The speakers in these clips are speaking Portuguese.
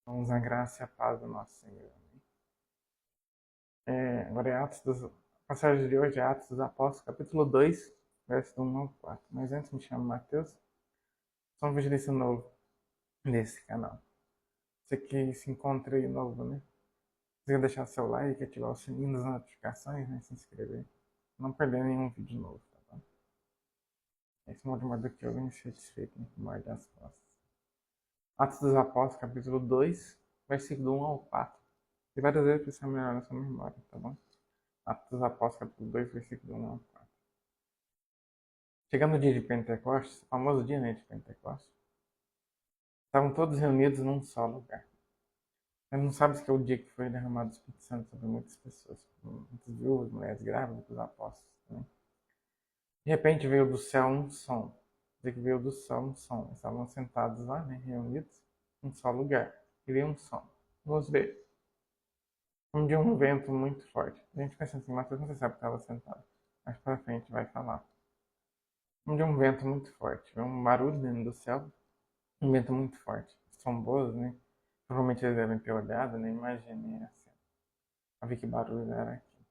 Vamos a graça e a paz do nosso Senhor. Agora é passagem de hoje é Atos dos Apóstolos, capítulo 2, verso do 1 ao 4. Mas antes me chamo Mateus, sou um evangelista novo nesse canal. Você que se encontra aí novo, né? Você quer deixar seu like, ativar o sininho das notificações, né? Se inscrever. Não perder nenhum vídeo novo, tá bom? Esse é o modo que eu venho satisfeito, né? Morde as costas. Atos dos Apóstolos, capítulo 2, versículo do 1 ao 4. E várias vezes precisa melhorar na sua memória, tá bom? Atos dos Apóstolos, capítulo 2, versículo 1 ao 4. Chegando o dia de Pentecostes, o famoso dia, né, de Pentecostes, estavam todos reunidos num só lugar. Mas não sabe se é o dia que foi derramado o Espírito Santo sobre muitas pessoas, muitas viúvas, mulheres grávidas, os apóstolos também. De repente veio do céu um som. Diz que veio do céu um som. Estavam sentados lá, né, reunidos, num só lugar. E veio um som. Vamos ver. Um dia um vento muito forte. A gente pensa assim, Mateus não sabe que estava sentado. Mais para frente vai falar. Um dia um vento muito forte. Veio um barulho dentro do céu. Um vento muito forte. Somboso, né? Provavelmente eles devem ter olhado, né? Imaginei assim. A ver que barulho era aqui.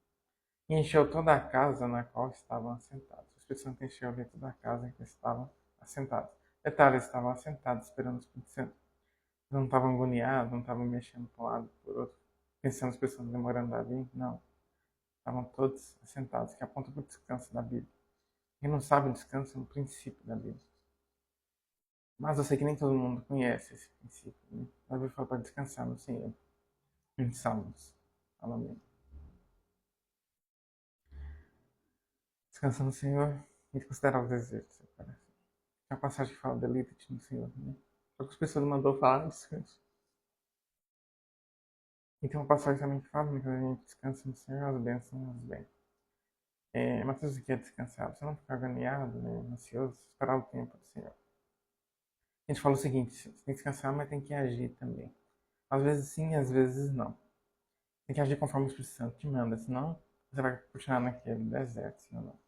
E encheu toda a casa na qual estavam assentados. O Espírito Santo encheu ali toda a casa em que estavam assentados. Detalhe, eles estavam assentados esperando o Espírito Santo. Eles não estavam agoniados, não estavam mexendo para um lado para o outro, pensando as pessoas demorando a vir. Não. Estavam todos assentados, que aponta para o descanso da Bíblia. Quem não sabe, o descanso é um princípio da Bíblia. Mas eu sei que nem todo mundo conhece esse princípio. Né? A Bíblia fala para descansar no Senhor. Em Salmos. Fala mesmo. Descansa no Senhor e considerar os desejos do seu coração. Tem uma passagem que fala deleita-te no Senhor. Né? Só que as pessoas mandou falar descanso. E tem uma passagem também que fala né, que a gente descansa no Senhor, as bênçãos nos bem. Mas o que é descansar? Você não ficar agoniado, né, ansioso, esperar o tempo do Senhor. A gente fala o seguinte, você tem que descansar, mas tem que agir também. Às vezes sim, às vezes não. Tem que agir conforme o Espírito Santo te manda, senão você vai continuar naquele deserto, senão não.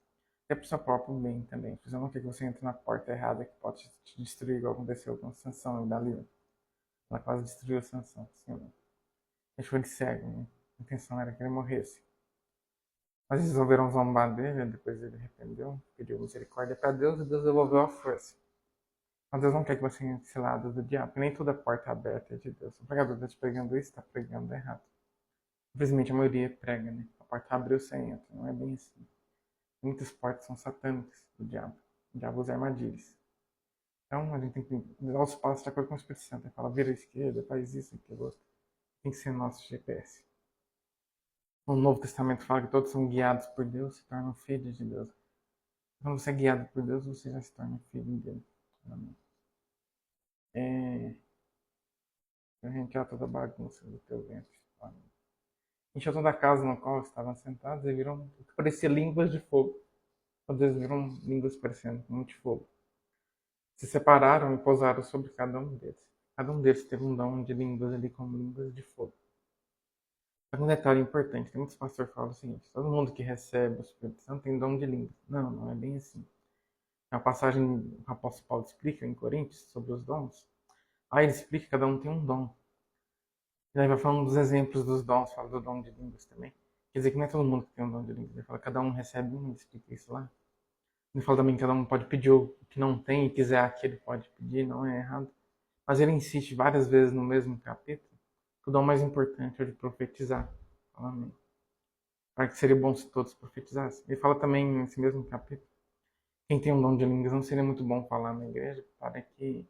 Até pro seu próprio bem também. Porque você não quer que você entre na porta errada que pode te destruir, igual aconteceu com Sansão e Dalila. Ela quase destruiu Sansão, sim ou não. Deixou ele cego, né? A intenção era que ele morresse. Mas eles resolveram zombar dele, depois ele arrependeu, pediu misericórdia para Deus e Deus devolveu a força. Mas Deus não quer que você entre esse lado do diabo, porque nem toda porta aberta é de Deus. O pregador está te pregando isso, está pregando errado. Infelizmente a maioria prega, né? A porta abriu, você entra. Não é bem assim. Muitas portas são satânicas do diabo. O diabo usa armadilhas. Então a gente tem que dar os passos de acordo com o Espírito Santo. Ele fala, vira à esquerda, faz isso, aquilo outro. Tem que ser nosso GPS. O Novo Testamento fala que todos são guiados por Deus, se tornam filhos de Deus. Quando você é guiado por Deus, você já se torna filho dele. Amém. A gente já toda a bagunça do teu ventre. Amém. Encheu toda a casa no qual estavam sentados e viram o que parecia línguas de fogo. Quando eles viram línguas parecendo muito fogo. Se separaram e pousaram sobre cada um deles. Cada um deles teve um dom de línguas ali como línguas de fogo. Mas um detalhe importante, tem muitos pastores que falam o seguinte, todo mundo que recebe o Espírito Santo tem dom de línguas. Não, não é bem assim. É uma passagem que o apóstolo Paulo explica em Coríntios sobre os dons. Aí ele explica que cada um tem um dom. E aí vai falando dos exemplos dos dons, fala do dom de línguas também. Quer dizer que não é todo mundo que tem um dom de línguas. Ele fala que cada um recebe um, ele explica isso lá. Ele fala também que cada um pode pedir o que não tem e quiser aquele pode pedir, não é errado. Mas ele insiste várias vezes no mesmo capítulo que o dom mais importante é o de profetizar. Fala amém. Para que seria bom se todos profetizassem. Ele fala também nesse mesmo capítulo, quem tem um dom de línguas não seria muito bom falar na igreja, para que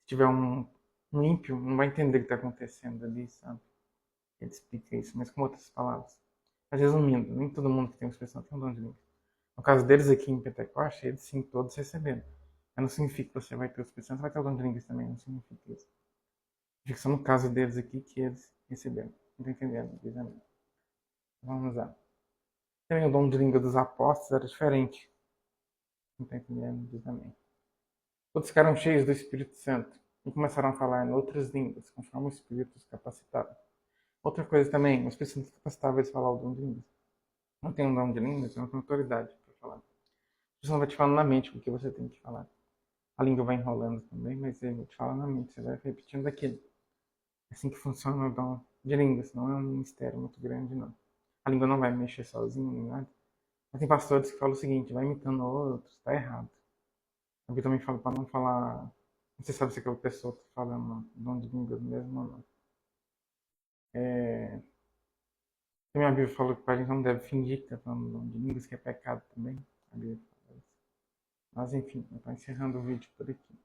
se tiver um ímpio, não vai entender o que está acontecendo ali, sabe? Ele explica isso, mas com outras palavras. Mas resumindo, nem todo mundo que tem expressão tem um dom de línguas. No caso deles aqui em Pentecoste, eles sim, todos receberam. Mas não significa que você vai ter expressão, você vai ter o dom de línguas também, não significa isso. Significa só no caso deles aqui que eles receberam. Não estou entendendo, diz amém. Vamos lá. Também o dom de língua dos apóstolos era diferente. Não estou entendendo, diz amém. Todos ficaram cheios do Espírito Santo e começaram a falar em outras línguas, conforme o Espírito os capacitava. Outra coisa também, o Espírito Santo capacitava eles a falar o dom de línguas. Não tem um dom de línguas, não tem autoridade para falar. O Espírito Santo vai te falar na mente o que você tem que falar. A língua vai enrolando também, mas ele te fala na mente, você vai repetindo aquilo. É assim que funciona o dom de línguas. Não é um mistério muito grande, não. A língua não vai mexer sozinha nem nada. Mas tem pastores que falam o seguinte: vai imitando outros, tá errado. A Bíblia também fala para não falar. Você sabe se aquela pessoa está falando dom de línguas mesmo ou não. É, também a Bíblia falou que a gente não deve fingir que está falando dom de línguas, que é pecado também. A Bíblia fala isso. Mas enfim, eu estou encerrando o vídeo por aqui.